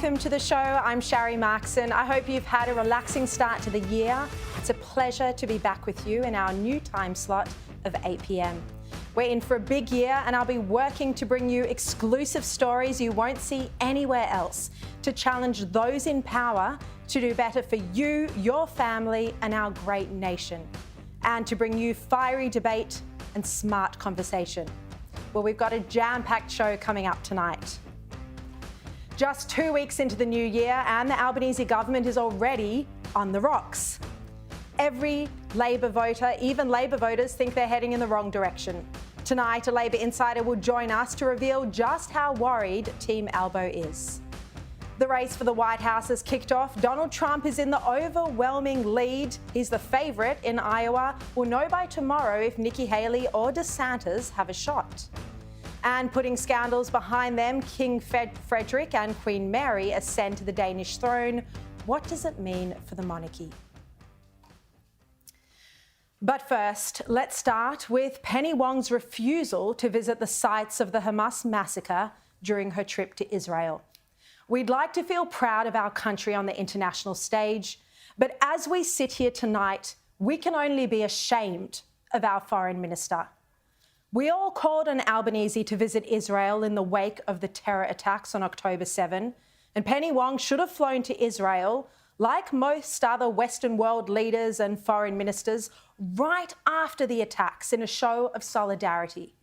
welcome to the show. I'm Sharri Markson. I hope you've had a relaxing start to the year. It's a pleasure to be back with you in our new time slot of 8 p.m. We're in for a big year and I'll be working to bring you exclusive stories you won't see anywhere else to challenge those in power to do better for you, your family and our great nation, and to bring you fiery debate and smart conversation. Well, we've got a jam-packed show coming up tonight. Just 2 weeks into the new year and the Albanese government is already on the rocks. Every Labor voter, even Labor voters, think they're heading in the wrong direction. Tonight, a Labor insider will join us to reveal just how worried Team Albo is. The race for the White House has kicked off. Donald Trump is in the overwhelming lead. He's the favourite in Iowa. We'll know by tomorrow if Nikki Haley or DeSantis have a shot. And putting scandals behind them, King Frederick and Queen Mary ascend to the Danish throne. What does it mean for the monarchy? But first, let's start with Penny Wong's refusal to visit the sites of the Hamas massacre during her trip to Israel. We'd like to feel proud of our country on the international stage, but as we sit here tonight, we can only be ashamed of our foreign minister. We all called on Albanese to visit Israel in the wake of the terror attacks on October 7, and Penny Wong should have flown to Israel, like most other Western world leaders and foreign ministers, right after the attacks in a show of solidarity.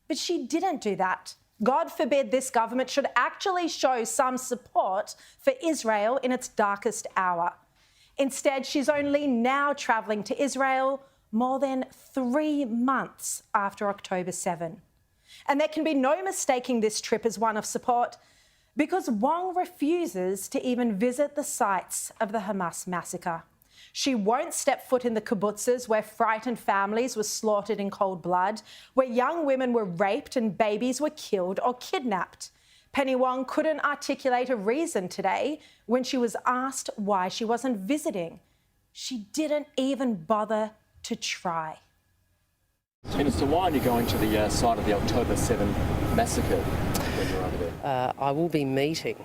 But she didn't do that. God forbid this government should actually show some support for Israel in its darkest hour. Instead, she's only now travelling to Israel more than 3 months after October 7. And there can be no mistaking this trip as one of support because Wong refuses to even visit the sites of the Hamas massacre. She won't step foot in the kibbutzes where frightened families were slaughtered in cold blood, where young women were raped and babies were killed or kidnapped. Penny Wong couldn't articulate a reason today when she was asked why she wasn't visiting. She didn't even bother to try. Minister, why are you going to the site of the October 7 massacre when you're over there? I will be meeting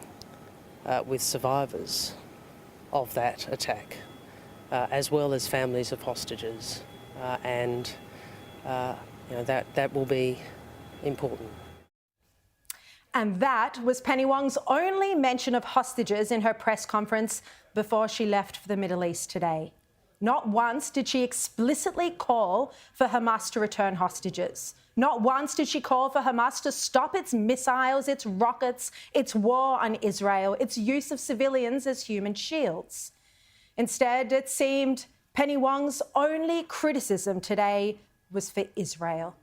with survivors of that attack, as well as families of hostages, and that will be important. And that was Penny Wong's only mention of hostages in her press conference before she left for the Middle East today. Not once did she explicitly call for Hamas to return hostages. Not once did she call for Hamas to stop its missiles, its rockets, its war on Israel, its use of civilians as human shields. Instead, it seemed Penny Wong's only criticism today was for Israel.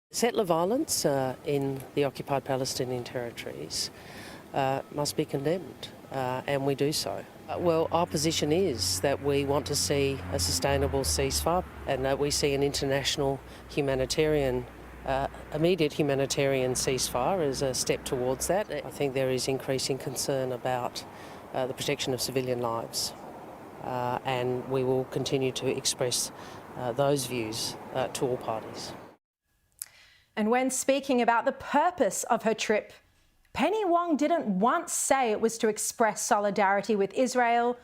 Settler violence in the occupied Palestinian territories must be condemned, and we do so. Well, our position is that we want to see a sustainable ceasefire and that we see an international humanitarian, immediate humanitarian ceasefire as a step towards that. I think there is increasing concern about the protection of civilian lives, and we will continue to express those views to all parties. And when speaking about the purpose of her trip, Penny Wong didn't once say it was to express solidarity with Israel,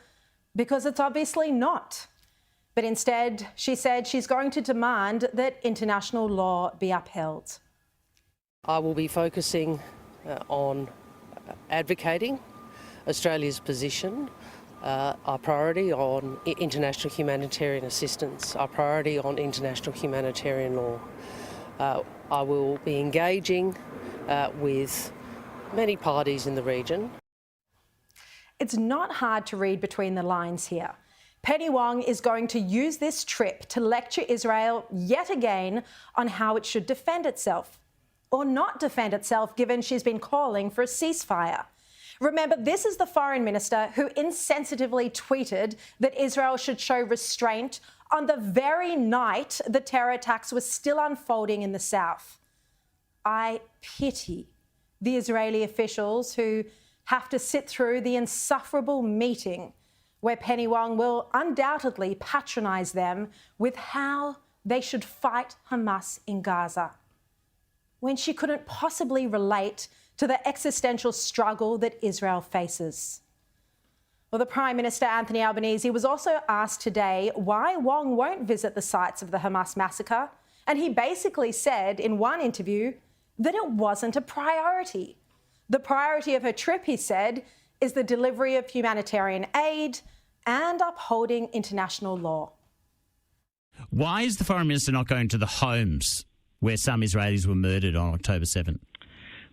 because it's obviously not. But instead, she said she's going to demand that international law be upheld. I will be focusing on advocating Australia's position, our priority on international humanitarian assistance, our priority on international humanitarian law. I will be engaging with many parties in the region. It's not hard to read between the lines here. Penny Wong is going to use this trip to lecture Israel yet again on how it should defend itself, or not defend itself, given she's been calling for a ceasefire. Remember, this is the foreign minister who insensitively tweeted that Israel should show restraint on the very night the terror attacks were still unfolding in the south. I pity the Israeli officials who have to sit through the insufferable meeting where Penny Wong will undoubtedly patronise them with how they should fight Hamas in Gaza, when she couldn't possibly relate to the existential struggle that Israel faces. Well, the Prime Minister, Anthony Albanese, was also asked today why Wong won't visit the sites of the Hamas massacre. And he basically said in one interview that it wasn't a priority. The priority of her trip, he said, is the delivery of humanitarian aid and upholding international law. Why is the Foreign Minister not going to the homes where some Israelis were murdered on October 7?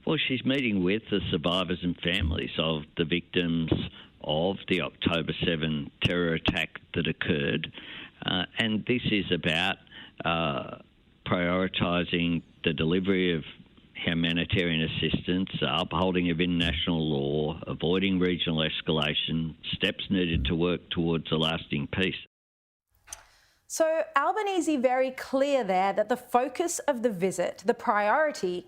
Well, she's meeting with the survivors and families of the victims of the October 7 terror attack that occurred. And this is about prioritising the delivery of humanitarian assistance, upholding of international law, avoiding regional escalation, steps needed to work towards a lasting peace. So Albanese very clear there that the focus of the visit, the priority,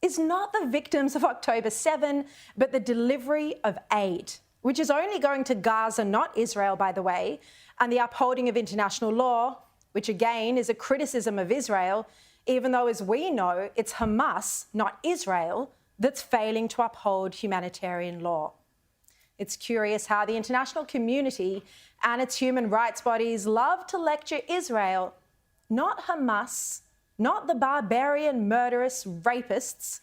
is not the victims of October 7, but the delivery of aid, which is only going to Gaza, not Israel, by the way, and the upholding of international law, which again is a criticism of Israel, even though, as we know, it's Hamas, not Israel, that's failing to uphold humanitarian law. It's curious how the international community and its human rights bodies love to lecture Israel, not Hamas, not the barbarian, murderous rapists,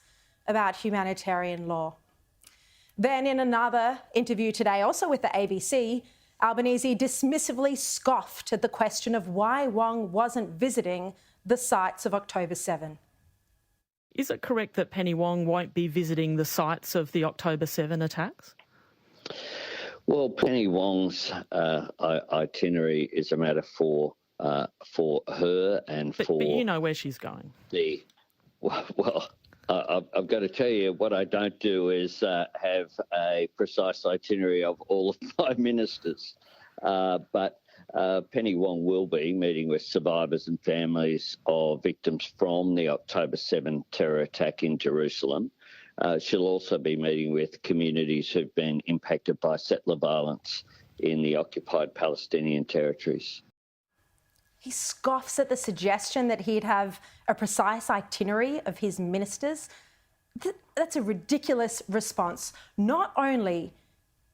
about humanitarian law. Then in another interview today, also with the ABC, Albanese dismissively scoffed at the question of why Wong wasn't visiting the sites of October 7. Is it correct that Penny Wong won't be visiting the sites of the October 7 attacks? Well, Penny Wong's itinerary is a matter for her and for... But you know where she's going. I've got to tell you, what I don't do is have a precise itinerary of all of my ministers. But Penny Wong will be meeting with survivors and families of victims from the October 7 terror attack in Jerusalem. She'll also be meeting with communities who've been impacted by settler violence in the occupied Palestinian territories. He scoffs at the suggestion that he'd have a precise itinerary of his ministers. That's a ridiculous response. Not only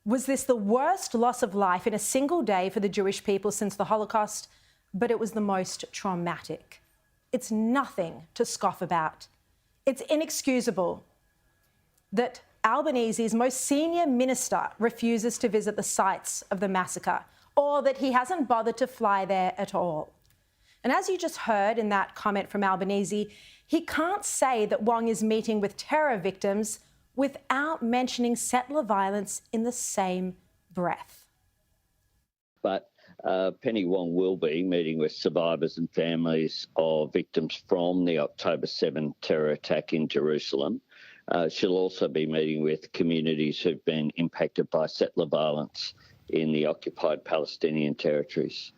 was this the worst loss of life in a single day for the Jewish people since the Holocaust, but it was the most traumatic. It's nothing to scoff about. It's inexcusable that Albanese's most senior minister refuses to visit the sites of the massacre, or that he hasn't bothered to fly there at all. And as you just heard in that comment from Albanese, he can't say that Wong is meeting with terror victims without mentioning settler violence in the same breath. But Penny Wong will be meeting with survivors and families of victims from the October 7 terror attack in Jerusalem. She'll also be meeting with communities who've been impacted by settler violence in the occupied Palestinian territories.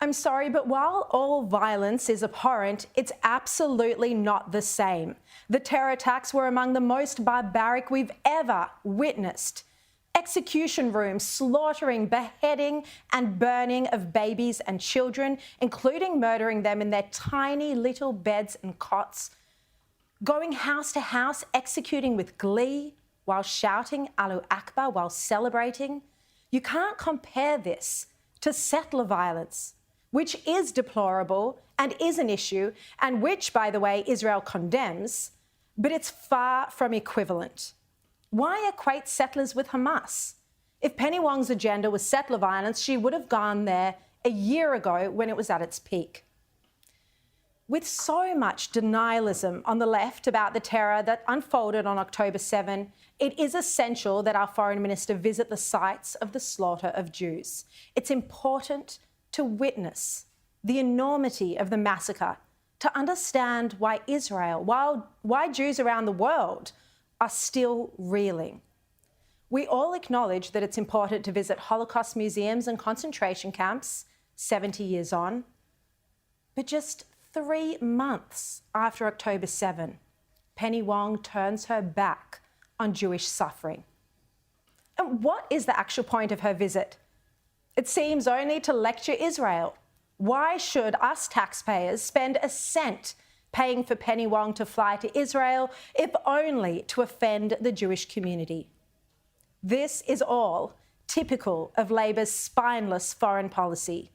I'm sorry, but while all violence is abhorrent, it's absolutely not the same. The terror attacks were among the most barbaric we've ever witnessed. Execution rooms slaughtering, beheading and burning of babies and children, including murdering them in their tiny little beds and cots. Going house to house, executing with glee while shouting Allahu Akbar while celebrating. You can't compare this to settler violence, which is deplorable and is an issue, and which, by the way, Israel condemns, but it's far from equivalent. Why equate settlers with Hamas? If Penny Wong's agenda was settler violence, she would have gone there a year ago when it was at its peak. With so much denialism on the left about the terror that unfolded on October 7, it is essential that our Foreign Minister visit the sites of the slaughter of Jews. It's important to witness the enormity of the massacre, to understand why Israel, why Jews around the world are still reeling. We all acknowledge that it's important to visit Holocaust museums and concentration camps 70 years on, but just 3 months after October 7, Penny Wong turns her back on Jewish suffering. And what is the actual point of her visit? It seems only to lecture Israel. Why should us taxpayers spend a cent paying for Penny Wong to fly to Israel, if only to offend the Jewish community. This is all typical of Labor's spineless foreign policy.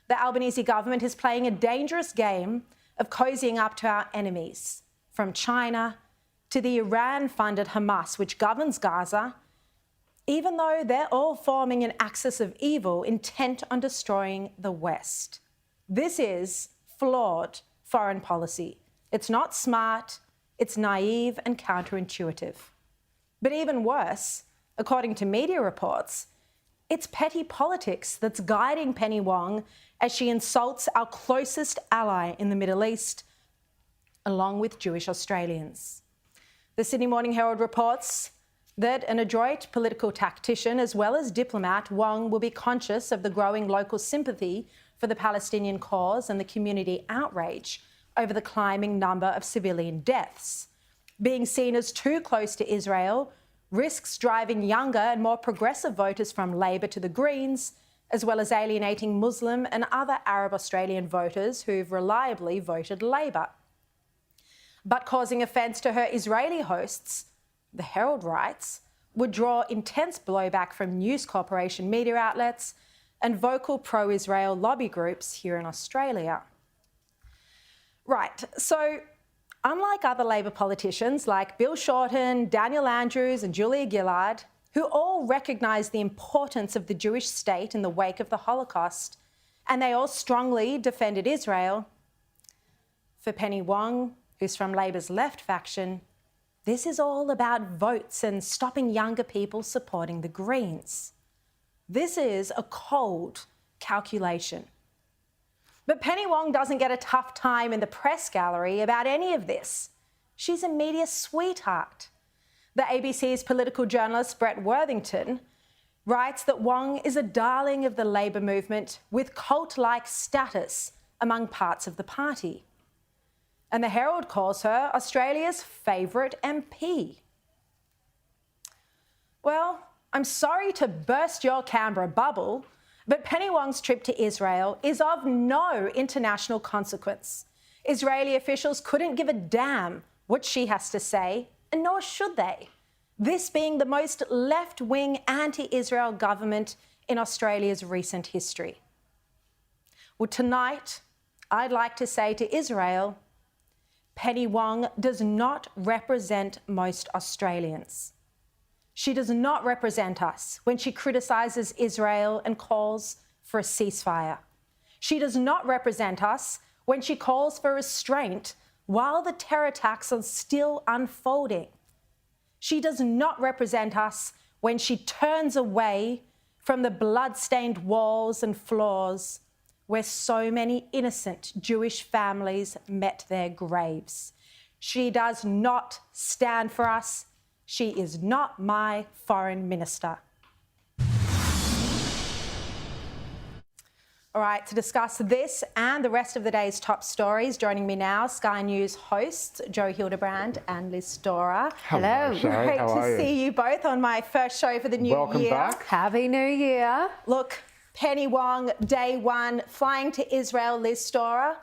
The Albanese government is playing a dangerous game of cozying up to our enemies, from China to the Iran-funded Hamas, which governs Gaza, even though they're all forming an axis of evil intent on destroying the West. This is flawed foreign policy. It's not smart, it's naive and counterintuitive. But even worse, according to media reports, it's petty politics that's guiding Penny Wong as she insults our closest ally in the Middle East, along with Jewish Australians. The Sydney Morning Herald reports that an adroit political tactician as well as diplomat, Wong will be conscious of the growing local sympathy for the Palestinian cause and the community outrage over the climbing number of civilian deaths. Being seen as too close to Israel risks driving younger and more progressive voters from Labor to the Greens, as well as alienating Muslim and other Arab Australian voters who've reliably voted Labor. But causing offence to her Israeli hosts, the Herald writes, would draw intense blowback from News Corporation media outlets and vocal pro-Israel lobby groups here in Australia. Right, so unlike other Labor politicians like Bill Shorten, Daniel Andrews and Julia Gillard, who all recognise the importance of the Jewish state in the wake of the Holocaust, and they all strongly defended Israel, for Penny Wong, who's from Labor's left faction, this is all about votes and stopping younger people supporting the Greens. This is a cold calculation. But Penny Wong doesn't get a tough time in the press gallery about any of this. She's a media sweetheart. The ABC's political journalist Brett Worthington writes that Wong is a darling of the Labor movement with cult-like status among parts of the party. And the Herald calls her Australia's favourite MP. Well, I'm sorry to burst your Canberra bubble, but Penny Wong's trip to Israel is of no international consequence. Israeli officials couldn't give a damn what she has to say, and nor should they. This being the most left-wing anti-Israel government in Australia's recent history. Well, tonight, I'd like to say to Israel, Penny Wong does not represent most Australians. She does not represent us when she criticises Israel and calls for a ceasefire. She does not represent us when she calls for restraint while the terror attacks are still unfolding. She does not represent us when she turns away from the blood-stained walls and floors where so many innocent Jewish families met their graves. She does not stand for us. She is not my foreign minister. All right, to discuss this and the rest of the day's top stories, joining me now, Sky News hosts Joe Hildebrand and Liz Storer. Hello. Sharri. Great How are to you? see you both on my first show for the new Welcome year. back. Happy New Year. Look, Penny Wong, day one, flying to Israel, Liz Storer.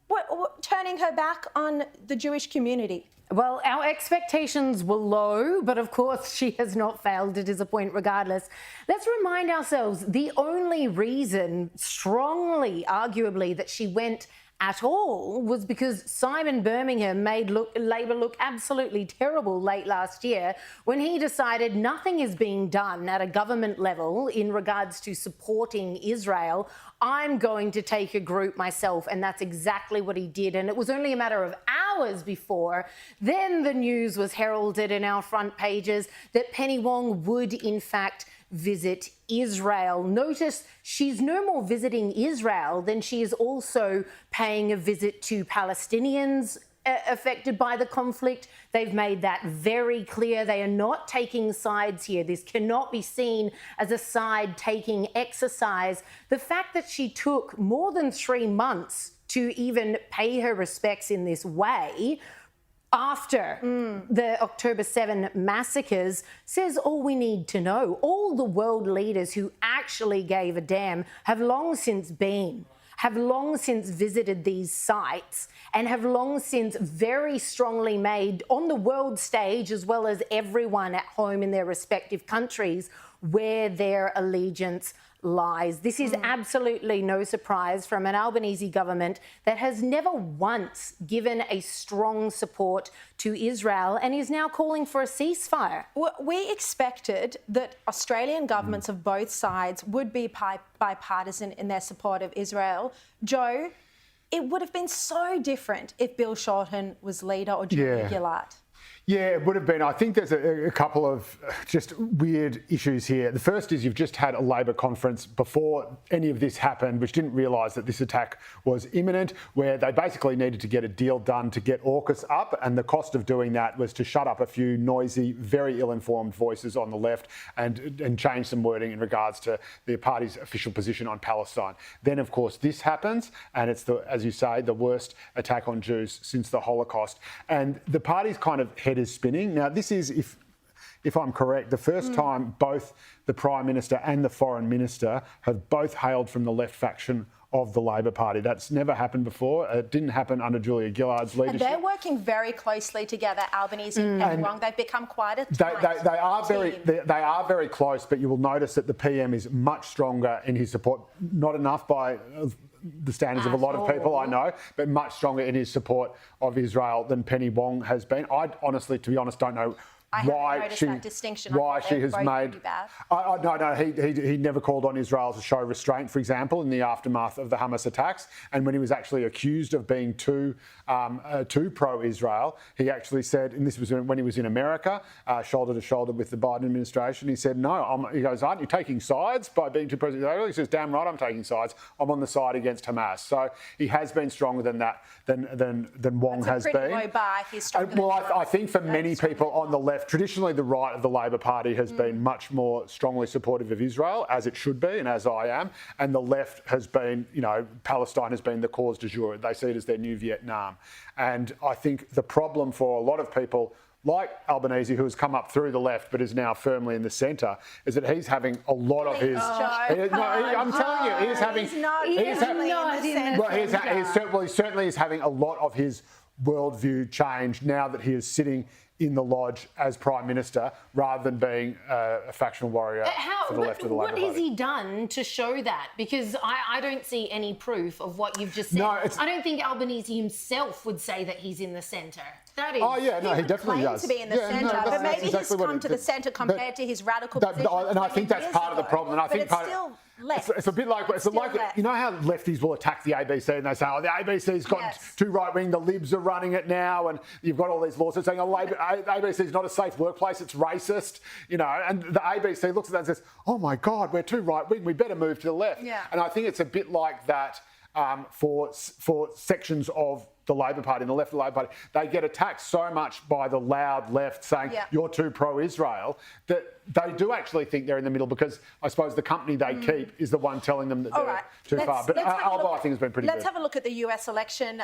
What turning her back on the Jewish community? Well, our expectations were low, but of course she has not failed to disappoint regardless. Let's remind ourselves the only reason, strongly, arguably, that she went at all was because Simon Birmingham made Labor look absolutely terrible late last year when he decided nothing is being done at a government level in regards to supporting Israel. I'm going to take a group myself, and that's exactly what he did. And it was only a matter of hours before then the news was heralded in our front pages that Penny Wong would in fact visit Israel. Notice she's no more visiting Israel than she is also paying a visit to Palestinians affected by the conflict. They've made that very clear. They are not taking sides here. This cannot be seen as a side-taking exercise. The fact that she took more than 3 months to even pay her respects in this way after the October 7 massacres says all we need to know. All the world leaders who actually gave a damn have long since been. have long since visited these sites and have long since very strongly made on the world stage, as well as everyone at home in their respective countries, where their allegiance lies. This is absolutely no surprise from an Albanese government that has never once given a strong support to Israel and is now calling for a ceasefire. Well, we expected that Australian governments of both sides would be bipartisan in their support of Israel. Joe, it would have been so different if Bill Shorten was leader or Julia Gillard. Yeah, it would have been. I think there's a couple of just weird issues here. The first is you've just had a Labor conference before any of this happened, which didn't realise that this attack was imminent, where they basically needed to get a deal done to get AUKUS up, and the cost of doing that was to shut up a few noisy, very ill-informed voices on the left and change some wording in regards to the party's official position on Palestine. Then, of course, this happens, and it's, as you say, the worst attack on Jews since the Holocaust. And the party's kind of head is spinning. Now, this is, if I'm correct, the first time both the Prime Minister and the Foreign Minister have both hailed from the left faction of the Labor Party. That's never happened before. It didn't happen under Julia Gillard's leadership. And they're working very closely together, Albanese and Penny Wong. They've become quite a tight they are very close, but you will notice that the PM is much stronger in his support, not enough by the standards of a lot of people I know, but much stronger in his support of Israel than Penny Wong has been. I honestly, to be honest, don't know why she has made. No, he never called on Israel to show restraint, for example, in the aftermath of the Hamas attacks, and when he was actually accused of being too pro-Israel, he actually said, and this was when he was in America, shoulder to shoulder with the Biden administration, he said, no, he goes, aren't you taking sides by being too pro-Israel? He says, damn right, I'm taking sides. I'm on the side against Hamas. So he has been stronger than that, than Wong has been. Low bar. He's stronger than I think for many people on the left, traditionally the right of the Labor Party has been much more strongly supportive of Israel, as it should be, and as I am, and the left has been, Palestine has been the cause du jour. They see it as their new Vietnam. And I think the problem for a lot of people like Albanese, who has come up through the left but is now firmly in the centre, is that he's having a lot of his... I'm telling you, he's having... He certainly is having a lot of his worldview change now that he is sitting in the lodge as Prime Minister rather than being a factional warrior for the left of the Labor Party. What has he done to show that? Because I don't see any proof of what you've just said. No, I don't think Albanese himself would say that he's in the centre. That is... Oh, yeah, no, he definitely does. To be in the centre, but maybe he's come to the centre compared to his radical position. And I think that's part of the problem. And I think still left. It's a bit like you know how lefties will attack the ABC and they say, oh, the ABC's got too right-wing, the Libs are running it now, and you've got all these lawsuits saying, oh, ABC's not a safe workplace, it's racist, and the ABC looks at that and says, oh my God, we're too right-wing, we better move to the left. Yeah. And I think it's a bit like that for sections of the Labor Party and the left of the Labor Party. They get attacked so much by the loud left saying you're too pro-Israel that they do actually think they're in the middle, because I suppose the company they keep is the one telling them that they're too far. But Alba, I think, has been pretty good. Let's have a look at the US election.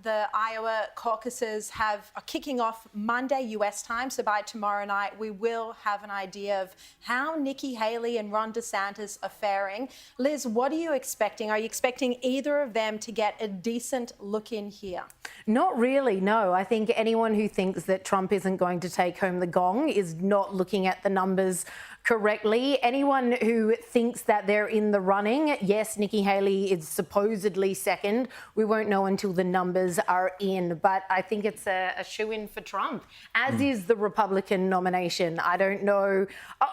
The Iowa caucuses are kicking off Monday US time, so by tomorrow night we will have an idea of how Nikki Haley and Ron DeSantis are faring. Liz, what are you expecting? Are you expecting either of them to get a decent look in here? Not really, no. I think anyone who thinks that Trump isn't going to take home the gong is not looking at the numbers correctly. Anyone who thinks that they're in the running, yes, Nikki Haley is supposedly second. We won't know until the numbers are in, but I think it's a shoo-in for Trump, as is the Republican nomination. I don't know.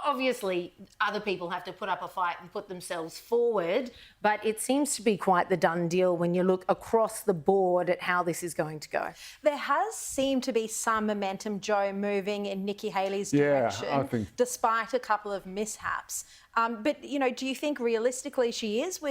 Obviously, other people have to put up a fight and put themselves forward, but it seems to be quite the done deal when you look across the board at how this is going to go. There has seemed to be some momentum, Joe, moving in Nikki Haley's direction, I think, despite a couple of mishaps. But, do you think realistically she is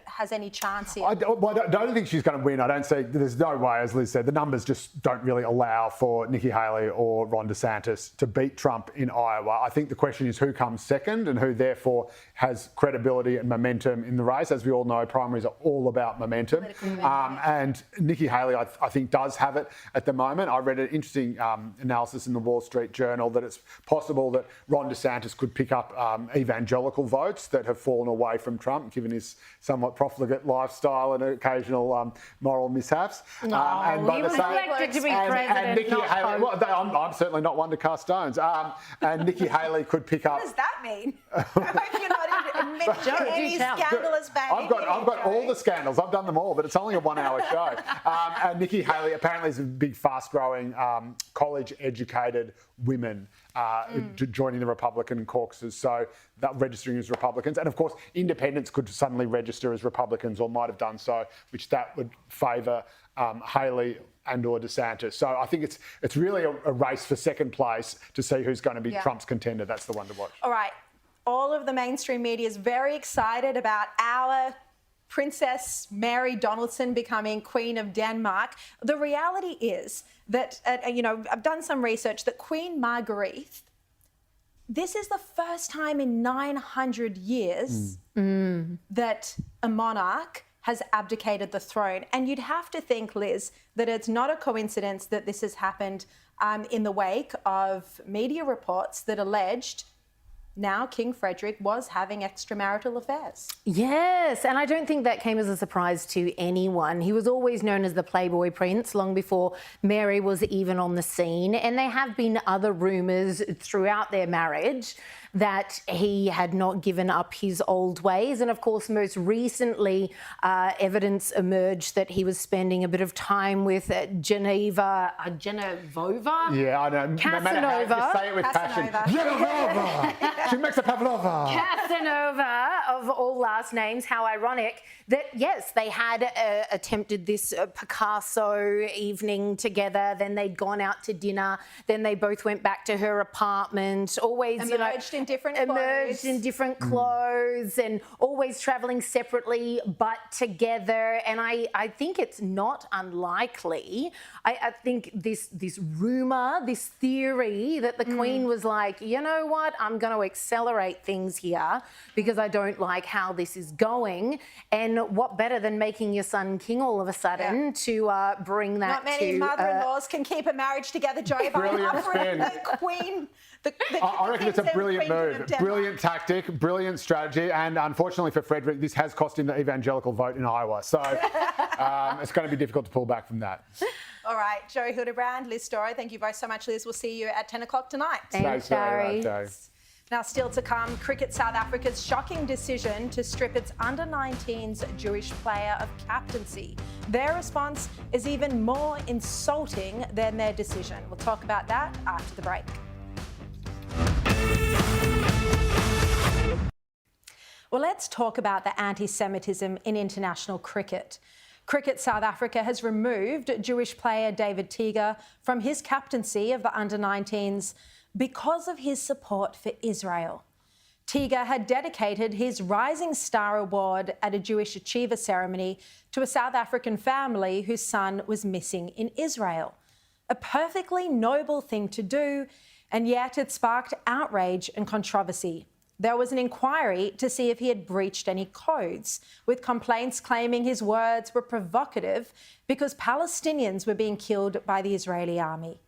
has any chance here? I don't think she's going to win. I don't see, there's no way, as Liz said, the numbers just don't really allow for Nikki Haley or Ron DeSantis to beat Trump in Iowa. I think the question is who comes second and who therefore has credibility and momentum in the race. As we all know, primaries are all about momentum. And Nikki Haley, I think, does have it at the moment. I read an interesting analysis in the Wall Street Journal that it's possible that Ron DeSantis could pick up evangelical votes that have fallen away from Trump, given his somewhat profligate lifestyle and occasional moral mishaps. He was elected to be president, and Nikki not Haley. Pope. Well, I'm certainly not one to cast stones. And Nikki Haley could pick up. What does that mean? I hope you're not admitting any scandalous behaviour. I've got all the scandals. I've done them all, but it's only a 1 hour show. And Nikki Haley apparently is a big, fast-growing, college-educated women joining the Republican caucuses, so that registering as Republicans. And of course, independents could suddenly register as Republicans, or might have done so, which that would favour Haley and or DeSantis. So I think it's really a race for second place to see who's going to be Trump's contender. That's the one to watch. All right. All of the mainstream media is very excited about our Princess Mary Donaldson becoming Queen of Denmark. The reality is that, I've done some research that Queen Marguerite, this is the first time in 900 years that a monarch has abdicated the throne. And you'd have to think, Liz, that it's not a coincidence that this has happened in the wake of media reports that alleged now King Frederick was having extramarital affairs. Yes, and I don't think that came as a surprise to anyone. He was always known as the Playboy Prince long before Mary was even on the scene. And there have been other rumours throughout their marriage that he had not given up his old ways. And of course, most recently, evidence emerged that he was spending a bit of time with Genoveva. Yeah, I know. Casanova. No matter how you say it with passion. Genoveva! She makes a pavlova. Casanova, of all last names. How ironic that, yes, they had attempted this Picasso evening together, then they'd gone out to dinner, then they both went back to her apartment, always, Emerged in different clothes. Emerged in different clothes and always travelling separately but together. And I think it's not unlikely. I think this rumour, this theory that the Queen was like, you know what, I'm going to accelerate things here because I don't like how this is going. And what better than making your son king all of a sudden to bring that to... Not many mother-in-laws can keep a marriage together, Joe, by offering the Queen... I reckon it's a brilliant move, brilliant tactic, brilliant strategy, and unfortunately for Frederick, this has cost him the evangelical vote in Iowa. So it's going to be difficult to pull back from that. All right, Joe Hildebrand, Liz Storrow, thank you both so much, Liz. We'll see you at 10 o'clock tonight. Thanks, Sharri. Now, still to come, Cricket South Africa's shocking decision to strip its under-19s Jewish player of captaincy. Their response is even more insulting than their decision. We'll talk about that after the break. Well, let's talk about the anti-Semitism in international cricket. Cricket South Africa has removed Jewish player David Teager from his captaincy of the under-19s because of his support for Israel. Teager had dedicated his Rising Star Award at a Jewish Achiever ceremony to a South African family whose son was missing in Israel. A perfectly noble thing to do, and yet it sparked outrage and controversy. There was an inquiry to see if he had breached any codes, with complaints claiming his words were provocative because Palestinians were being killed by the Israeli army.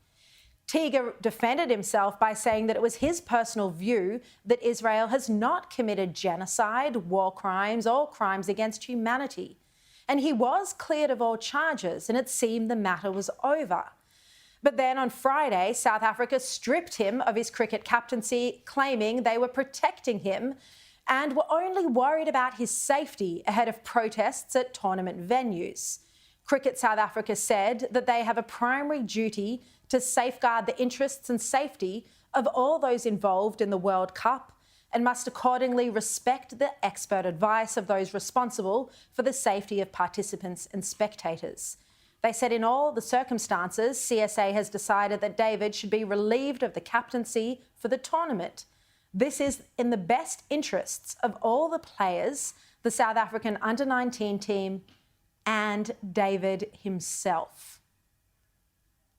Teager defended himself by saying that it was his personal view that Israel has not committed genocide, war crimes, or crimes against humanity. And he was cleared of all charges, and it seemed the matter was over. But then on Friday, South Africa stripped him of his cricket captaincy, claiming they were protecting him and were only worried about his safety ahead of protests at tournament venues. Cricket South Africa said that they have a primary duty to safeguard the interests and safety of all those involved in the World Cup and must accordingly respect the expert advice of those responsible for the safety of participants and spectators. They said in all the circumstances, CSA has decided that David should be relieved of the captaincy for the tournament. This is in the best interests of all the players, the South African under-19 team, and David himself.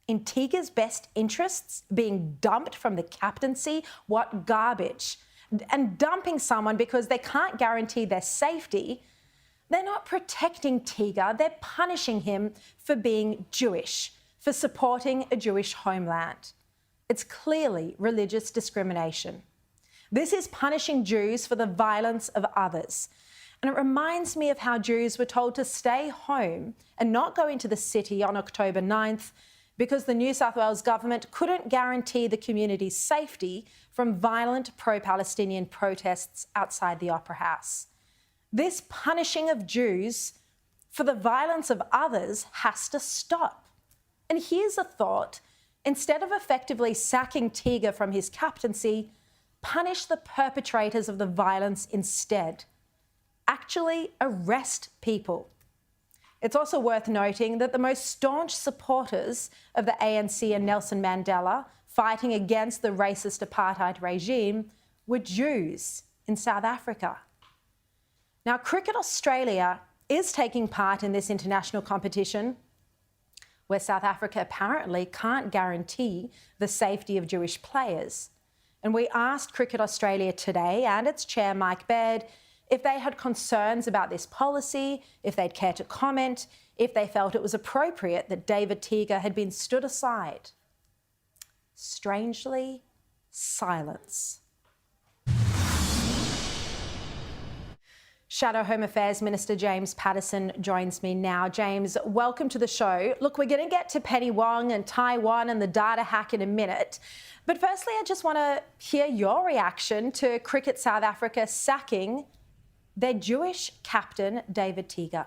In Teager's best interests, being dumped from the captaincy? What garbage. And dumping someone because they can't guarantee their safety. They're not protecting Teager, they're punishing him for being Jewish, for supporting a Jewish homeland. It's clearly religious discrimination. This is punishing Jews for the violence of others. And it reminds me of how Jews were told to stay home and not go into the city on October 9th because the New South Wales government couldn't guarantee the community's safety from violent pro-Palestinian protests outside the Opera House. This punishing of Jews for the violence of others has to stop. And here's a thought. Instead of effectively sacking Tiga from his captaincy, punish the perpetrators of the violence instead. Actually arrest people. It's also worth noting that the most staunch supporters of the ANC and Nelson Mandela fighting against the racist apartheid regime were Jews in South Africa. Now, Cricket Australia is taking part in this international competition where South Africa apparently can't guarantee the safety of Jewish players. And we asked Cricket Australia today and its chair, Mike Baird, if they had concerns about this policy, if they'd care to comment, if they felt it was appropriate that David Tiga had been stood aside. Strangely, silence. Shadow Home Affairs Minister James Patterson joins me now. James, welcome to the show. Look, we're going to get to Penny Wong and Taiwan and the data hack in a minute. But firstly, I just want to hear your reaction to Cricket South Africa sacking their Jewish captain, David Tiga.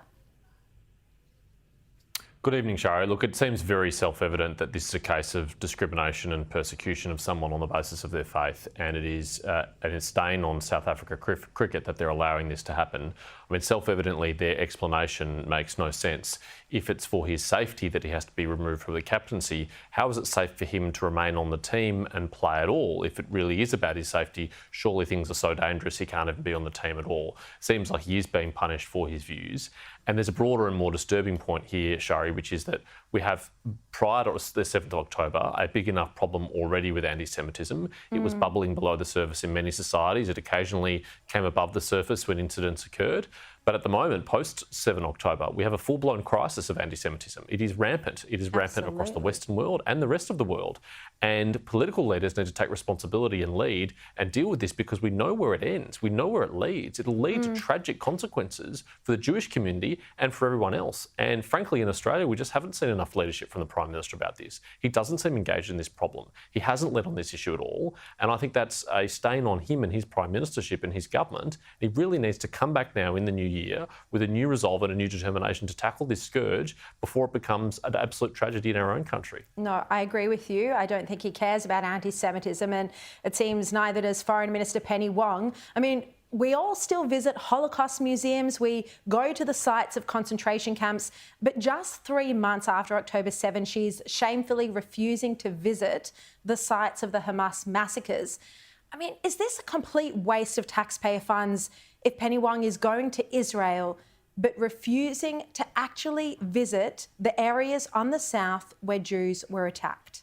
Good evening, Sharri. Look, it seems very self-evident that this is a case of discrimination and persecution of someone on the basis of their faith, and it is a stain on South Africa cricket that they're allowing this to happen. I mean, self-evidently, their explanation makes no sense. If it's for his safety that he has to be removed from the captaincy, how is it safe for him to remain on the team and play at all? If it really is about his safety, surely things are so dangerous he can't even be on the team at all. Seems like he is being punished for his views. And there's a broader and more disturbing point here, Sharri, which is that we have, prior to the 7th of October, a big enough problem already with anti-Semitism. It was bubbling below the surface in many societies. It occasionally came above the surface when incidents occurred. But at the moment, post-7 October, we have a full-blown crisis of anti-Semitism. It is rampant. It is rampant across the Western world and the rest of the world. And political leaders need to take responsibility and lead and deal with this because we know where it ends. We know where it leads. It'll lead to tragic consequences for the Jewish community and for everyone else. And frankly, in Australia, we just haven't seen enough leadership from the Prime Minister about this. He doesn't seem engaged in this problem. He hasn't led on this issue at all. And I think that's a stain on him and his Prime Ministership and his government. He really needs to come back now in the new year with a new resolve and a new determination to tackle this scourge before it becomes an absolute tragedy in our own country. No, I agree with you. I don't think he cares about anti-Semitism, and it seems neither does Foreign Minister Penny Wong. I mean, we all still visit Holocaust museums, we go to the sites of concentration camps, but just 3 months after October 7, she's shamefully refusing to visit the sites of the Hamas massacres. I mean, is this a complete waste of taxpayer funds if Penny Wong is going to Israel but refusing to actually visit the areas on the south where Jews were attacked?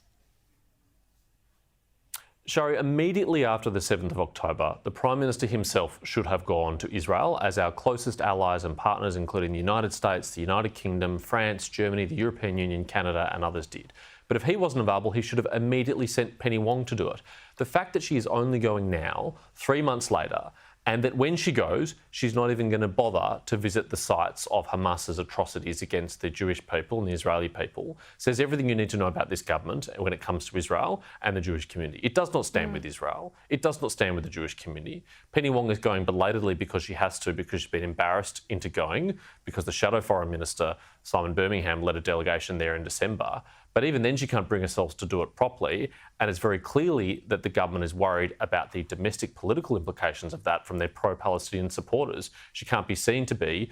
Sharri, immediately after the 7th of October, the Prime Minister himself should have gone to Israel, as our closest allies and partners, including the United States, the United Kingdom, France, Germany, the European Union, Canada and others did. But if he wasn't available, he should have immediately sent Penny Wong to do it. The fact that she is only going now, 3 months later, and that when she goes, she's not even going to bother to visit the sites of Hamas's atrocities against the Jewish people and the Israeli people, says everything you need to know about this government when it comes to Israel and the Jewish community. It does not stand with Israel. It does not stand with the Jewish community. Penny Wong is going belatedly because she has to, because she's been embarrassed into going, because the Shadow Foreign Minister, Simon Birmingham, led a delegation there in December. But even then, she can't bring herself to do it properly. And it's very clearly that the government is worried about the domestic political implications of that from their pro-Palestinian supporters. She can't be seen to be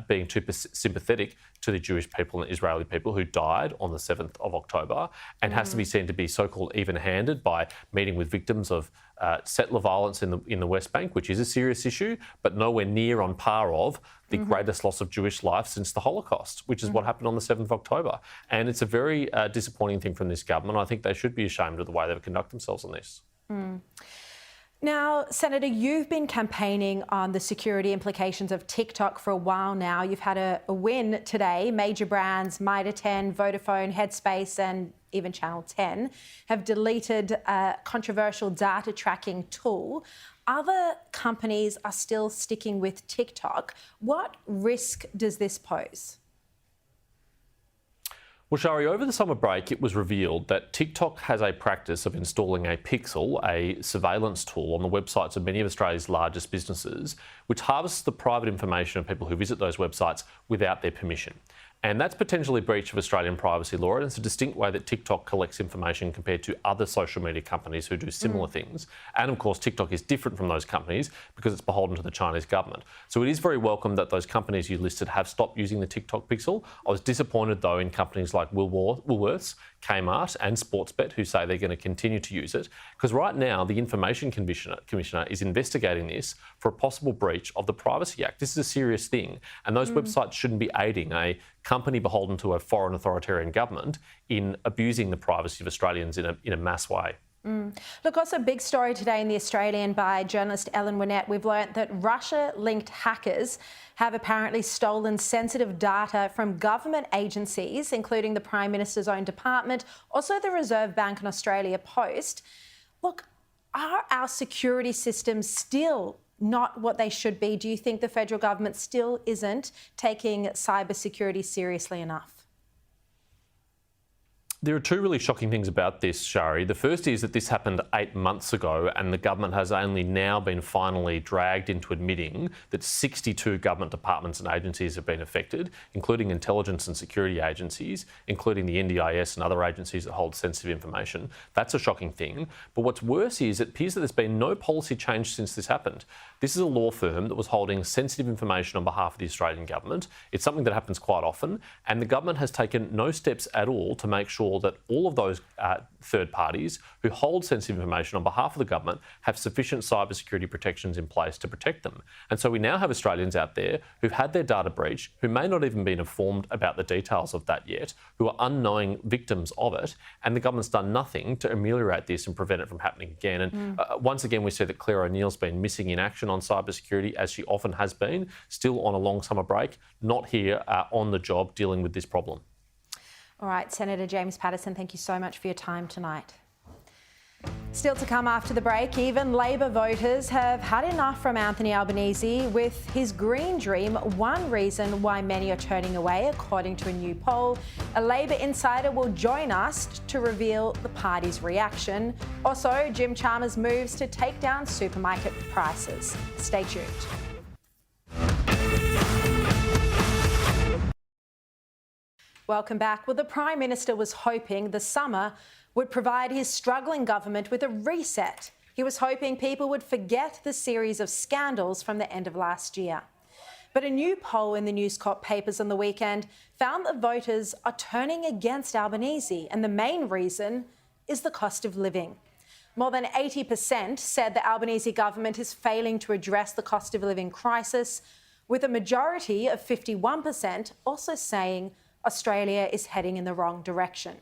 being too sympathetic to the Jewish people and Israeli people who died on the 7th of October, and has to be seen to be so-called even-handed by meeting with victims of settler violence in the West Bank, which is a serious issue, but nowhere near on par of the greatest loss of Jewish life since the Holocaust, which is what happened on the 7th of October. And it's a very disappointing thing from this government. I think they should be ashamed of the way they've conducted themselves on this. Now, Senator, you've been campaigning on the security implications of TikTok for a while now. You've had a win today. Major brands, Mitre 10, Vodafone, Headspace and even Channel 10 have deleted a controversial data tracking tool. Other companies are still sticking with TikTok. What risk does this pose? Well, Sharri, over the summer break, it was revealed that TikTok has a practice of installing a pixel, a surveillance tool, on the websites of many of Australia's largest businesses, which harvests the private information of people who visit those websites without their permission. And that's potentially a breach of Australian privacy law, and it's a distinct way that TikTok collects information compared to other social media companies who do similar things. And of course, TikTok is different from those companies because it's beholden to the Chinese government. So it is very welcome that those companies you listed have stopped using the TikTok pixel. I was disappointed, though, in companies like Woolworths, Kmart and Sportsbet, who say they're going to continue to use it, because right now the Information Commissioner is investigating this for a possible breach of the Privacy Act. This is a serious thing, and those websites shouldn't be aiding a company beholden to a foreign authoritarian government in abusing the privacy of Australians in a mass way. Look, also a big story today in The Australian by journalist Ellen Winnett. We've learnt that Russia-linked hackers have apparently stolen sensitive data from government agencies, including the Prime Minister's own department, also the Reserve Bank and Australia Post. Look, are our security systems still not what they should be? Do you think the federal government still isn't taking cybersecurity seriously enough? There are two really shocking things about this, Sharri. The first is that this happened 8 months ago, and the government has only now been finally dragged into admitting that 62 government departments and agencies have been affected, including intelligence and security agencies, including the NDIS and other agencies that hold sensitive information. That's a shocking thing. But what's worse is it appears that there's been no policy change since this happened. This is a law firm that was holding sensitive information on behalf of the Australian government. It's something that happens quite often, and the government has taken no steps at all to make sure that all of those third parties who hold sensitive information on behalf of the government have sufficient cybersecurity protections in place to protect them. And so we now have Australians out there who've had their data breach, who may not even been informed about the details of that yet, who are unknowing victims of it, and the government's done nothing to ameliorate this and prevent it from happening again. And once again, we see that Claire O'Neill's been missing in action on cybersecurity, as she often has been, still on a long summer break, not here on the job dealing with this problem. All right, Senator James Paterson, thank you so much for your time tonight. Still to come after the break, even Labor voters have had enough from Anthony Albanese with his green dream, one reason why many are turning away, according to a new poll. A Labor insider will join us to reveal the party's reaction. Also, Jim Chalmers moves to take down supermarket prices. Stay tuned. Welcome back. Well, the Prime Minister was hoping the summer would provide his struggling government with a reset. He was hoping people would forget the series of scandals from the end of last year. But a new poll in the News Corp papers on the weekend found that voters are turning against Albanese, and the main reason is the cost of living. More than 80% said the Albanese government is failing to address the cost of living crisis, with a majority of 51% also saying Australia is heading in the wrong direction.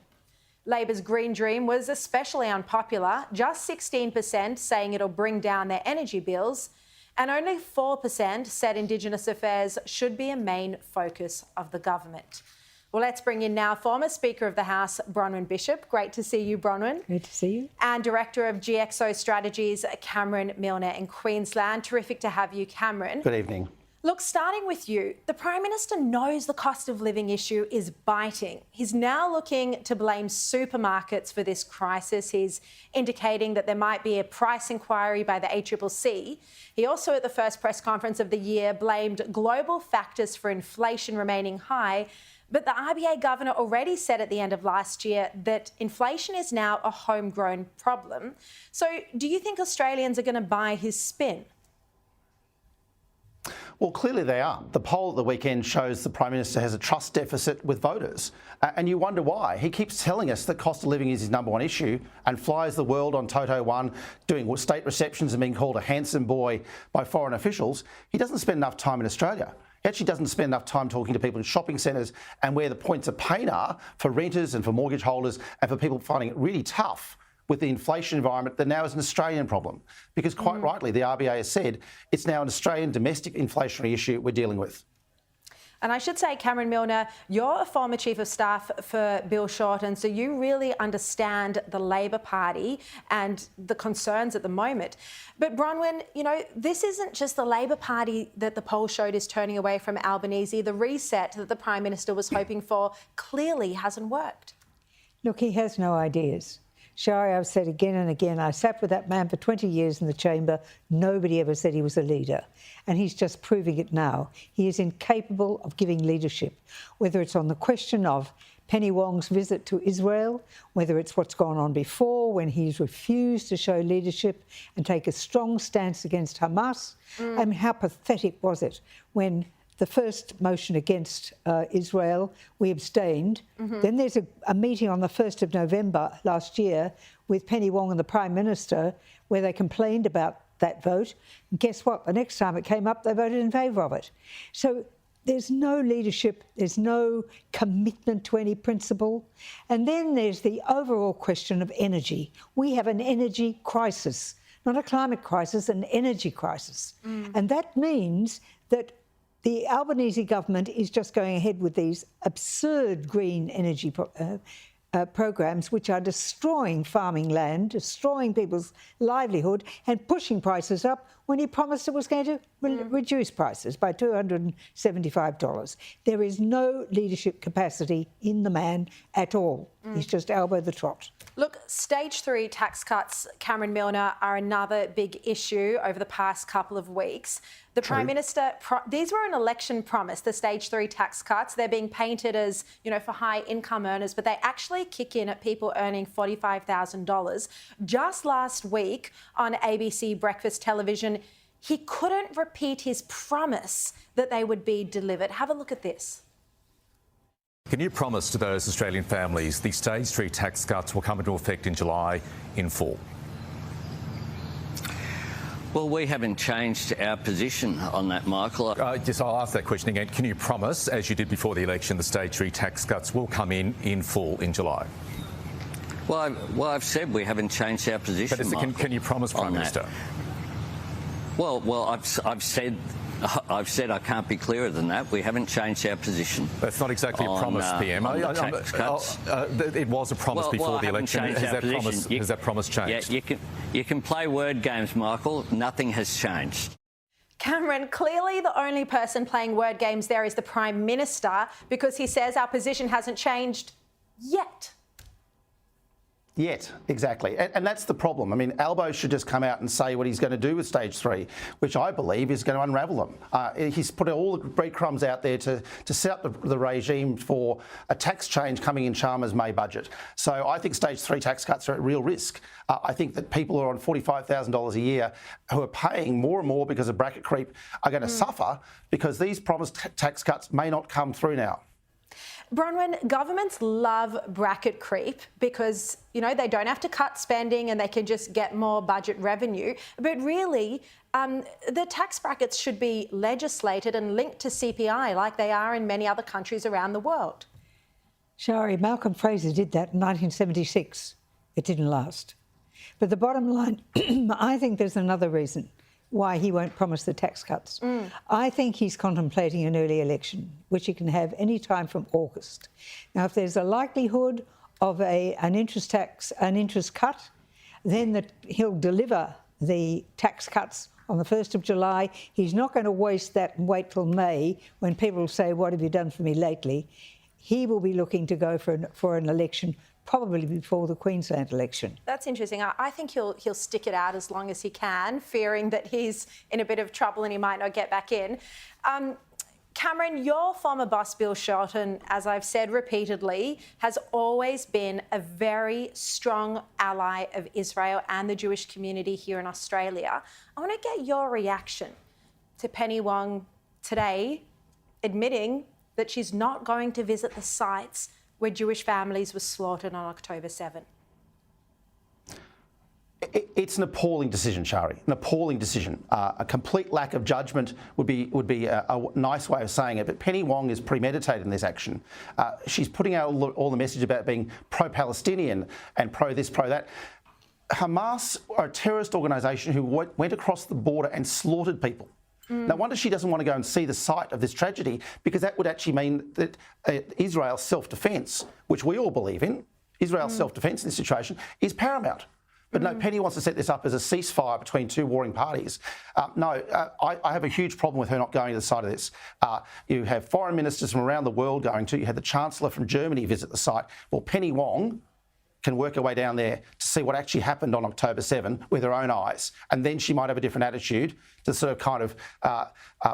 Labor's Green Dream was especially unpopular, just 16% saying it'll bring down their energy bills, and only 4% said Indigenous affairs should be a main focus of the government. Well, let's bring in now former Speaker of the House, Bronwyn Bishop. Great to see you, Bronwyn. Great to see you. And Director of GXO Strategies, Cameron Milner in Queensland. Terrific to have you, Cameron. Good evening. Look, starting with you, the Prime Minister knows the cost of living issue is biting. He's now looking to blame supermarkets for this crisis. He's indicating that there might be a price inquiry by the ACCC. He also, at the first press conference of the year, blamed global factors for inflation remaining high. But the RBA governor already said at the end of last year that inflation is now a homegrown problem. So do you think Australians are going to buy his spin? Well, clearly they are. The poll at the weekend shows the Prime Minister has a trust deficit with voters. And you wonder why. He keeps telling us that cost of living is his number one issue and flies the world on Toto 1, doing state receptions and being called a handsome boy by foreign officials. He doesn't spend enough time in Australia. He actually doesn't spend enough time talking to people in shopping centres and where the points of pain are for renters and for mortgage holders and for people finding it really tough with the inflation environment that now is an Australian problem. Because quite rightly, the RBA has said it's now an Australian domestic inflationary issue we're dealing with. And I should say, Cameron Milner, you're a former Chief of Staff for Bill Shorten, so you really understand the Labor Party and the concerns at the moment. But Bronwyn, you know, this isn't just the Labor Party that the poll showed is turning away from Albanese. The reset that the Prime Minister was hoping for clearly hasn't worked. Look, he has no ideas. Sharri, I've said again and again, I sat with that man for 20 years in the chamber. Nobody ever said he was a leader. And he's just proving it now. He is incapable of giving leadership, whether it's on the question of Penny Wong's visit to Israel, whether it's what's gone on before when he's refused to show leadership and take a strong stance against Hamas. I mean, how pathetic was it when the first motion against Israel, we abstained. Then there's a meeting on the 1st of November last year with Penny Wong and the Prime Minister where they complained about that vote. And guess what? The next time it came up, they voted in favour of it. So there's no leadership, there's no commitment to any principle. And then there's the overall question of energy. We have an energy crisis, not a climate crisis, an energy crisis. And that means that the Albanese government is just going ahead with these absurd green energy programs which are destroying farming land, destroying people's livelihood and pushing prices up when he promised it was going to reduce prices by $275. There is no leadership capacity in the man at all. He's just elbow the trot. Look, stage 3 tax cuts, Cameron Milner, are another big issue over the past couple of weeks. The Prime Minister, these were an election promise, the stage 3 tax cuts. They're being painted as, you know, for high income earners, but they actually kick in at people earning $45,000. Just last week on ABC Breakfast Television, he couldn't repeat his promise that they would be delivered. Have a look at this. Can you promise to those Australian families the stage 3 tax cuts will come into effect in July in full? Well, we haven't changed our position on that, Michael. I'll ask that question again. Can you promise, as you did before the election, the stage 3 tax cuts will come in full in July? Well, I've said we haven't changed our position. But can you promise, Prime Minister? Well, I've said I can't be clearer than that. We haven't changed our position. That's not exactly a promise, PM. Tax cuts. It was a promise before the election. Has that promise changed? Yeah, you can play word games, Michael. Nothing has changed. Cameron, clearly the only person playing word games there is the Prime Minister because he says our position hasn't changed yet. Yet, exactly. And that's the problem. I mean, Albo should just come out and say what he's going to do with stage 3, which I believe is going to unravel them. He's put all the breadcrumbs out there to set up the regime for a tax change coming in Sharma's May budget. So I think stage 3 tax cuts are at real risk. I think that people who are on $45,000 a year who are paying more and more because of bracket creep are going to suffer because these promised tax cuts may not come through now. Bronwyn, governments love bracket creep because, you know, they don't have to cut spending and they can just get more budget revenue. But really, the tax brackets should be legislated and linked to CPI like they are in many other countries around the world. Sharri, Malcolm Fraser did that in 1976. It didn't last. But the bottom line, I think there's another reason why he won't promise the tax cuts. I think he's contemplating an early election, which he can have any time from August. Now, if there's a likelihood of an interest cut, then he'll deliver the tax cuts on the 1st of July. He's not going to waste that and wait till May when people say, what have you done for me lately? He will be looking to go for an election probably before the Queensland election. That's interesting. I think he'll stick it out as long as he can, fearing that he's in a bit of trouble and he might not get back in. Cameron, your former boss, Bill Shorten, as I've said repeatedly, has always been a very strong ally of Israel and the Jewish community here in Australia. I want to get your reaction to Penny Wong today admitting that she's not going to visit the sites where Jewish families were slaughtered on October 7. It's an appalling decision, Sharri. An appalling decision. A complete lack of judgment would be a nice way of saying it. But Penny Wong is premeditated in this action. She's putting out all the message about being pro-Palestinian and pro-this, pro-that. Hamas are a terrorist organisation who went across the border and slaughtered people. No wonder she doesn't want to go and see the site of this tragedy, because that would actually mean that Israel's self-defence, which we all believe in, Israel's self-defence in this situation, is paramount. But no, Penny wants to set this up as a ceasefire between two warring parties. I have a huge problem with her not going to the site of this. You have foreign ministers from around the world going to. You had the Chancellor from Germany visit the site. Well, Penny Wong can work her way down there to see what actually happened on October 7 with her own eyes. And then she might have a different attitude to the sort of kind of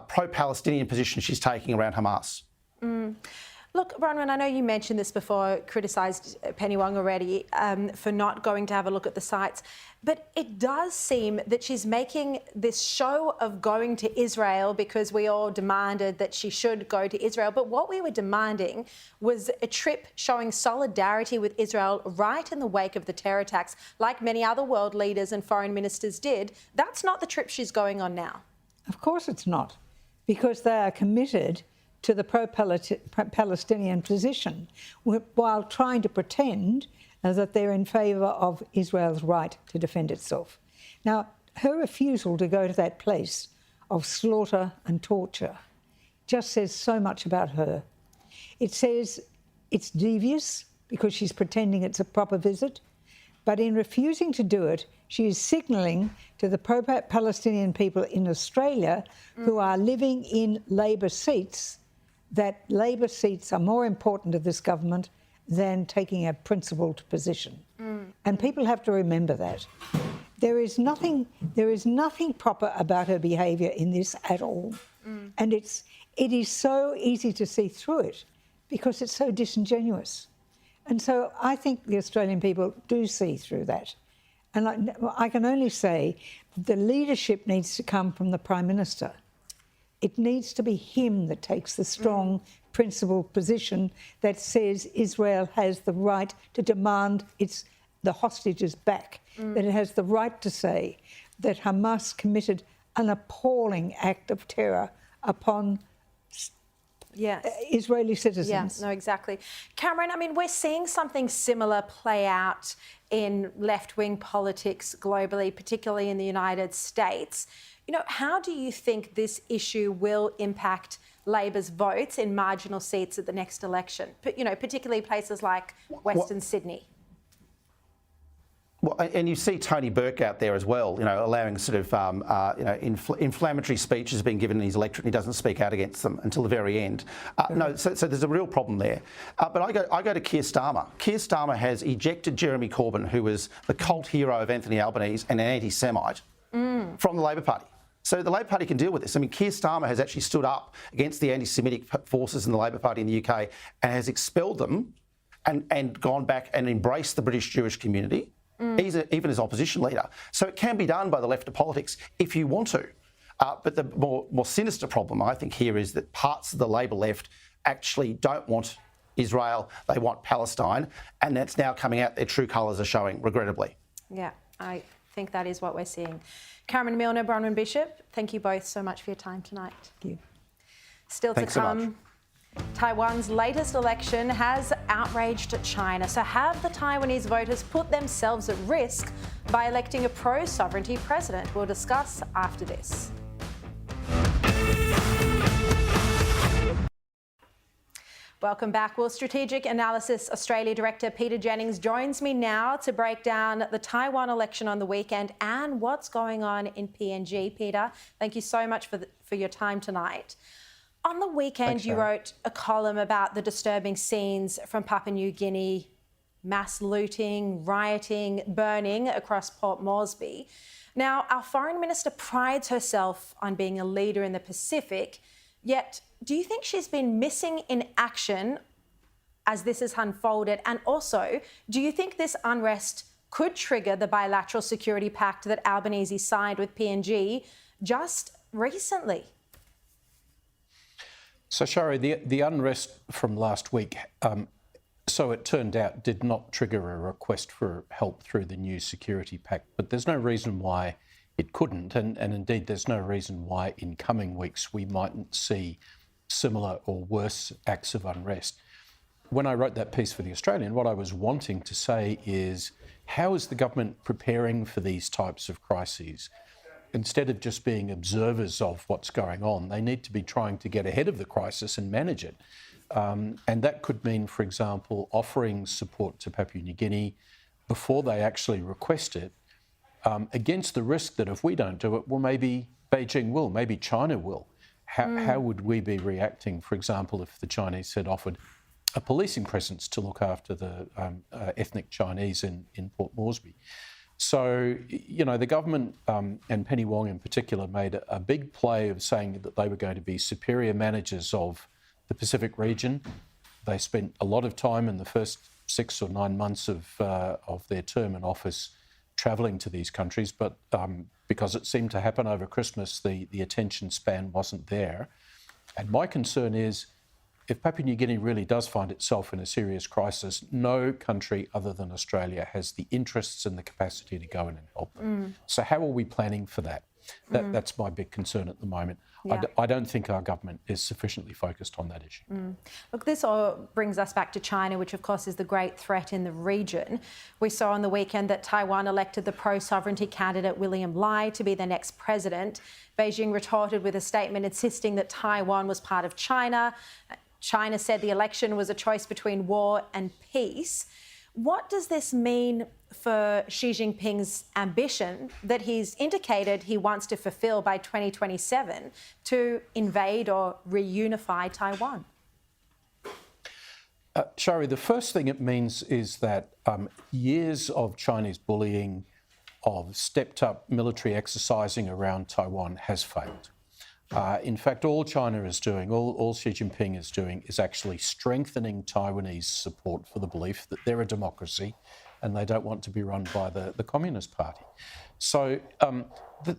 pro-Palestinian position she's taking around Hamas. Look, Bronwyn, I know you mentioned this before, criticised Penny Wong already for not going to have a look at the sites, but it does seem that she's making this show of going to Israel because we all demanded that she should go to Israel. But what we were demanding was a trip showing solidarity with Israel right in the wake of the terror attacks, like many other world leaders and foreign ministers did. That's not the trip she's going on now. Of course it's not, because they are committed to the pro-Palestinian position while trying to pretend that they're in favour of Israel's right to defend itself. Now, her refusal to go to that place of slaughter and torture just says so much about her. It says it's devious because she's pretending it's a proper visit, but in refusing to do it, she is signalling to the pro-Palestinian people in Australia who are living in Labor seats that Labor seats are more important to this government than taking a principled position. And people have to remember that. There is nothing proper about her behaviour in this at all. And it is so easy to see through it because it's so disingenuous. And so I think the Australian people do see through that. And I can only say the leadership needs to come from the Prime Minister. It needs to be him that takes the strong, principled position that says Israel has the right to demand the hostages back, that it has the right to say that Hamas committed an appalling act of terror upon Israeli citizens. Yes, no, exactly. Cameron, I mean, we're seeing something similar play out in left-wing politics globally, particularly in the United States. You know, how do you think this issue will impact Labor's votes in marginal seats at the next election? You know, particularly places like Western Sydney. Well, and you see Tony Burke out there as well, you know, allowing sort of, inflammatory speeches being given in his electorate, and he doesn't speak out against them until the very end. So there's a real problem there. But I go to Keir Starmer. Keir Starmer has ejected Jeremy Corbyn, who was the cult hero of Anthony Albanese and an anti-Semite, from the Labor Party. So the Labor Party can deal with this. I mean, Keir Starmer has actually stood up against the anti-Semitic forces in the Labor Party in the UK and has expelled them and gone back and embraced the British Jewish community, even as opposition leader. So it can be done by the left of politics if you want to. But the more sinister problem, I think, here is that parts of the Labor left actually don't want Israel, they want Palestine, and that's now coming out, their true colours are showing, regrettably. Yeah, I think that is what we're seeing. Cameron Milner, Bronwyn Bishop, thank you both so much for your time tonight. Thank you. Still to come, Taiwan's latest election has outraged China. So have the Taiwanese voters put themselves at risk by electing a pro-sovereignty president? We'll discuss after this. Welcome back. Well, Strategic Analysis Australia Director Peter Jennings joins me now to break down the Taiwan election on the weekend and what's going on in PNG. Peter, thank you so much for your time tonight. On the weekend, Thanks, you wrote a column about the disturbing scenes from Papua New Guinea, mass looting, rioting, burning across Port Moresby. Now, our Foreign Minister prides herself on being a leader in the Pacific, yet do you think she's been missing in action as this has unfolded? And also, do you think this unrest could trigger the bilateral security pact that Albanese signed with PNG just recently? So, Sharri, the unrest from last week, so it turned out, did not trigger a request for help through the new security pact, but there's no reason why it couldn't, and indeed there's no reason why in coming weeks we mightn't see similar or worse acts of unrest. When I wrote that piece for The Australian, what I was wanting to say is, how is the government preparing for these types of crises? instead of just being observers of what's going on, they need to be trying to get ahead of the crisis and manage it. And that could mean, for example, offering support to Papua New Guinea before they actually request it, against the risk that if we don't do it, well, maybe Beijing will, maybe China will. How would we be reacting, for example, if the Chinese had offered a policing presence to look after the ethnic Chinese in Port Moresby? So, you know, the government and Penny Wong in particular made a big play of saying that they were going to be superior managers of the Pacific region. They spent a lot of time in the first 6 or 9 months of their term in office travelling to these countries, but because it seemed to happen over Christmas, the attention span wasn't there. And my concern is, if Papua New Guinea really does find itself in a serious crisis, no country other than Australia has the interests and the capacity to go in and help them. So how are we planning for that? That's my big concern at the moment. Yeah. I don't think our government is sufficiently focused on that issue. Look, this all brings us back to China, which of course is the great threat in the region. We saw on the weekend that Taiwan elected the pro-sovereignty candidate William Lai to be the next president. Beijing retorted with a statement insisting that Taiwan was part of China. China said the election was a choice between war and peace. What does this mean for Xi Jinping's ambition that he's indicated he wants to fulfil by 2027 to invade or reunify Taiwan? Sharri, the first thing it means is that years of Chinese bullying, of stepped-up military exercising around Taiwan has failed. In fact, all China is doing, all Xi Jinping is doing, is actually strengthening Taiwanese support for the belief that they're a democracy and they don't want to be run by the Communist Party. So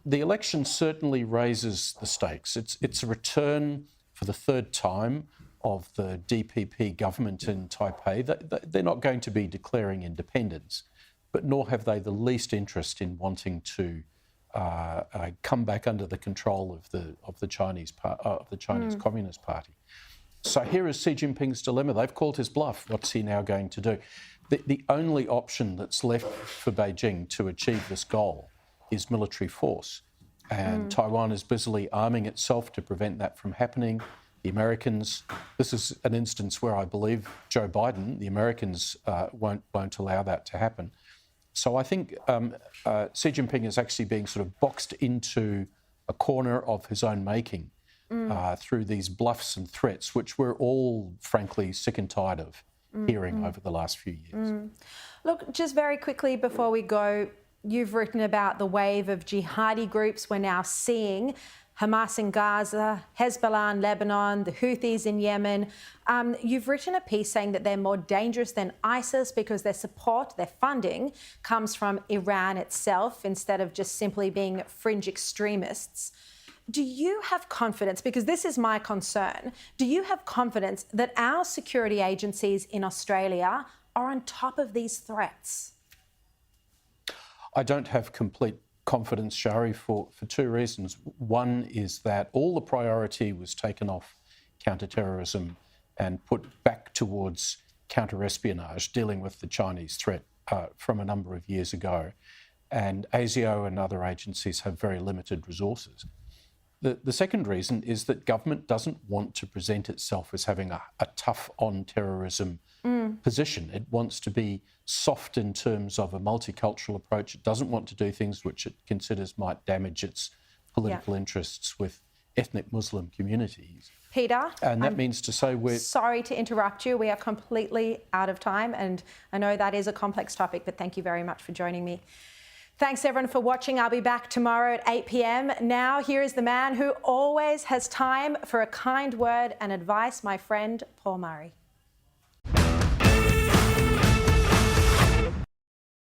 the election certainly raises the stakes. It's a return for the third time of the DPP government in Taipei. They're not going to be declaring independence, but nor have they the least interest in wanting to come back under the control of the Chinese Communist Party. So here is Xi Jinping's dilemma. They've called his bluff. What's he now going to do? The only option that's left for Beijing to achieve this goal is military force. And Taiwan is busily arming itself to prevent that from happening. The Americans, this is an instance where I believe Joe Biden, the Americans won't allow that to happen. So I think Xi Jinping is actually being sort of boxed into a corner of his own making through these bluffs and threats, which we're all, frankly, sick and tired of hearing over the last few years. Look, just very quickly before we go, you've written about the wave of jihadi groups we're now seeing. Hamas in Gaza, Hezbollah in Lebanon, the Houthis in Yemen. You've written a piece saying that they're more dangerous than ISIS because their support, their funding, comes from Iran itself instead of just simply being fringe extremists. Do you have confidence, because this is my concern, do you have confidence that our security agencies in Australia are on top of these threats? I don't have complete confidence, Sharri, for two reasons. One is that all the priority was taken off counter-terrorism and put back towards counter-espionage, dealing with the Chinese threat from a number of years ago. And ASIO and other agencies have very limited resources. The second reason is that government doesn't want to present itself as having a tough on terrorism position. It wants to be soft in terms of a multicultural approach. It doesn't want to do things which it considers might damage its political interests with ethnic Muslim communities. Peter, and that means to say we're... Sorry to interrupt you. We are completely out of time, and I know that is a complex topic, but thank you very much for joining me. Thanks, everyone, for watching. I'll be back tomorrow at 8 p.m. Now, here is the man who always has time for a kind word and advice, my friend Paul Murray.